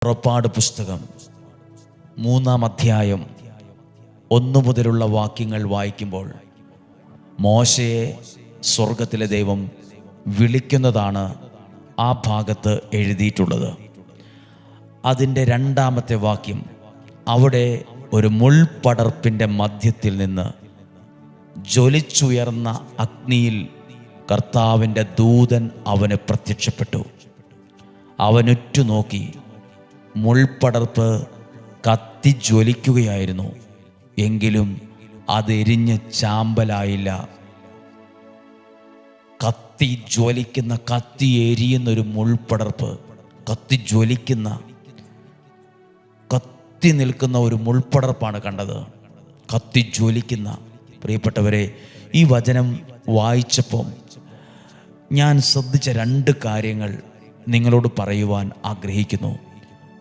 പുറപ്പാട് പുസ്തകം 3-ാം അധ്യായം 1 മുതലുള്ള വാക്യങ്ങൾ വായിക്കുമ്പോൾ മോശയെ സ്വർഗത്തിലെ ദൈവം വിളിക്കുന്നതാണ് ആ ഭാഗത്ത് എഴുതിയിട്ടുള്ളത്. അതിൻ്റെ 2-ാമത്തെ വാക്യം, അവിടെ ഒരു മുൾപടർപ്പിൻ്റെ മധ്യത്തിൽ നിന്ന് ജ്വലിച്ചുയർന്ന അഗ്നിയിൽ കർത്താവിൻ്റെ ദൂതൻ അവന് പ്രത്യക്ഷപ്പെട്ടു. അവനുറ്റു നോക്കി, മുൾപടർപ്പ് കത്തിജ്വലിക്കുകയായിരുന്നു, എങ്കിലും അതെരിഞ്ഞ് ചാമ്പലായില്ല. കത്തി എരിയുന്നൊരു മുൾപടർപ്പ്, കത്തി നിൽക്കുന്ന ഒരു മുൾപടർപ്പാണ് കണ്ടത്. കത്തിജ്വലിക്കുന്ന. പ്രിയപ്പെട്ടവരെ, ഈ വചനം വായിച്ചപ്പോൾ ഞാൻ ശ്രദ്ധിച്ച 2 കാര്യങ്ങൾ നിങ്ങളോട് പറയുവാൻ ആഗ്രഹിക്കുന്നു.